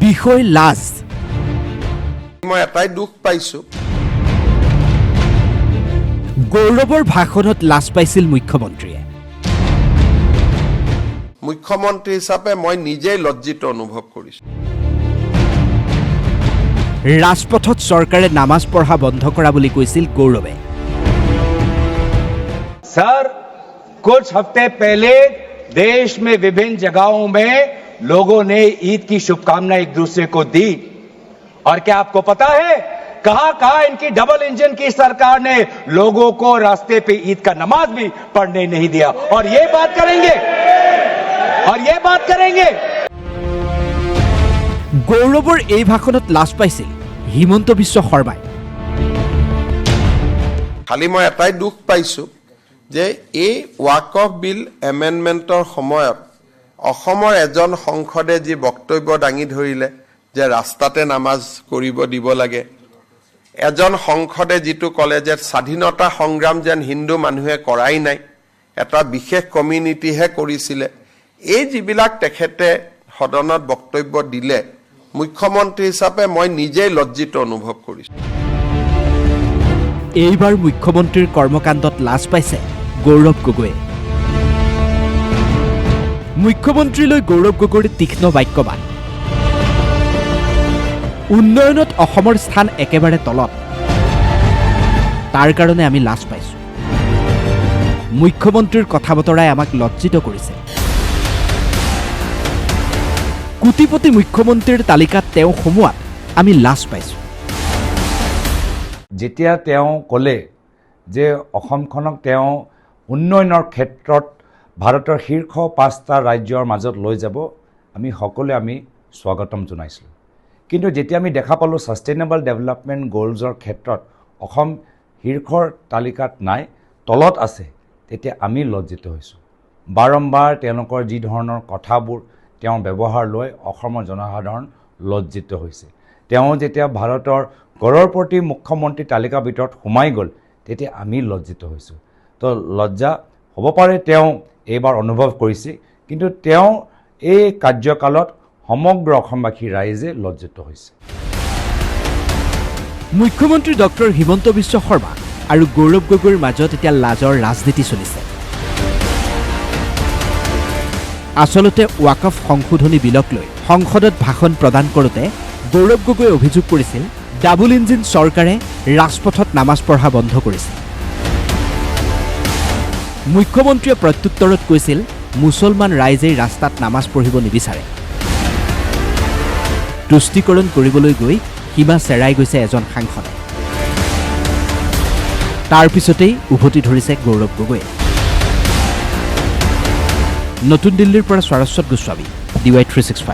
বিষয় লাজ মই এটাই দুখ পাইছো গৌৰৱৰ ভাষণত লাজ পাইছিল মুখ্যমন্ত্ৰীয়ে মুখ্যমন্ত্ৰী হিচাপে মই নিজেই লজ্জিত অনুভৱ কৰিছো ৰাজপথত চৰকাৰে নামাজ পঢ়া বন্ধ কৰা বুলি কৈছিল গৌৰৱে सर कुछ हफ्ते पहले देश में विभिन्न जगहों में लोगों ने ईद की शुभकामनाएं एक दूसरे को दी और क्या आपको पता है कहां इनकी डबल इंजन की सरकार ने लोगों को रास्ते पे ईद का नमाज भी पढ़ने नहीं दिया और ये बात करेंगे গৌৰৱৰ এই ভাষণত লাজ পাইছিল হিমন্ত বিশ্ব শৰ্মাই খালি মই এটাই দুখ পাইছো যে এই ৱাক অফ বিল এমেণ্ডমেণ্টৰ সময়ত অসমৰ এজন সংসদে যি বক্তব্য দাঙি ধৰিলে যে ৰাস্তাতে নামাজ কৰিব দিব লাগে এজন সংসদে যিটো ক'লে যে স্বাধীনতা সংগ্ৰাম যেন হিন্দু মানুহে কৰাই নাই এটা বিশেষ কমিউনিটিহে কৰিছিলে এই যিবিলাক তেখেতে সদনত বক্তব্য দিলে মুখ্যমন্ত্ৰী হিচাপে মই নিজেই লজ্জিত অনুভৱ কৰিছো এইবাৰ মুখ্যমন্ত্ৰীৰ কৰ্মকাণ্ডত লাজ পাইছে গৌৰৱ গগৈয়ে মুখ্যমন্ত্ৰীলৈ গৌৰৱ গগৈৰ তীক্ষ্ণ বাক্যবান উন্নয়নত অসমৰ স্থান একেবাৰে তলত তাৰ কাৰণে আমি লাজ পাইছো মুখ্যমন্ত্ৰীৰ কথা বতৰাই আমাক লজ্জিত কৰিছে কোটিপতি মুখ্যমন্ত্ৰীৰ তালিকাত তেওঁ সোমোৱাত আমি লাজ পাইছো যেতিয়া তেওঁ ক'লে যে অসমখনক তেওঁ উন্নয়নৰ ক্ষেত্ৰত ভাৰতৰ শীৰ্ষ 5টা ৰাজ্যৰ মাজত লৈ যাব আমি সকলোৱে স্বাগতম জনাইছিলোঁ কিন্তু যেতিয়া আমি দেখা পালোঁ সাষ্টেইনেবল ডেভেলপমেণ্ট গ'লছৰ ক্ষেত্ৰত অসম শীৰ্ষৰ তালিকাত নাই তলত আছে তেতিয়া আমি লজ্জিত হৈছোঁ বাৰম্বাৰ তেওঁলোকৰ যি ধৰণৰ কথাবোৰ তেওঁ ব্যৱহাৰ লৈ অসমৰ জনসাধাৰণ লজ্জিত হৈছে তেওঁ যেতিয়া ভাৰতৰ গড়ৰপতি মুখ্যমন্ত্ৰী তালিকাৰ ভিতৰত সোমাই গ'ল তেতিয়া আমি লজ্জিত হৈছোঁ তো লজ্জা হ'ব পাৰে তেওঁ এইবাৰ অনুভৱ কৰিছে কিন্তু তেওঁ এই কাৰ্যকালত সমগ্ৰ অসমবাসী ৰাইজে লজ্জিত হৈছে মুখ্যমন্ত্ৰী ডক্টৰ হিমন্ত বিশ্ব শৰ্মা আৰু গৌৰৱ গগৈৰ মাজত এতিয়া লাজৰ ৰাজনীতি চলিছে আচলতে ৱাকফ সংশোধনী বিলক লৈ সংসদত ভাষণ প্ৰদান কৰোঁতে গৌৰৱ গগৈয়ে অভিযোগ কৰিছিল ডাবল ইঞ্জিন চৰকাৰে ৰাজপথত নামাজ পঢ়া বন্ধ কৰিছিল মুখ্যমন্ত্ৰীয়ে প্ৰত্যুত্তৰত কৈছিল মুছলমান ৰাইজে ৰাস্তাত নামাজ পঢ়িব নিবিচাৰে তুষ্টিকৰণ কৰিবলৈ গৈ সীমা চেৰাই গৈছে এজন সাংসদে তাৰ পিছতেই উভতি ধৰিছে গৌৰৱ গগৈয়ে নতুন দিল্লীৰ পৰা স্বৰাজত গোস্বামী DY365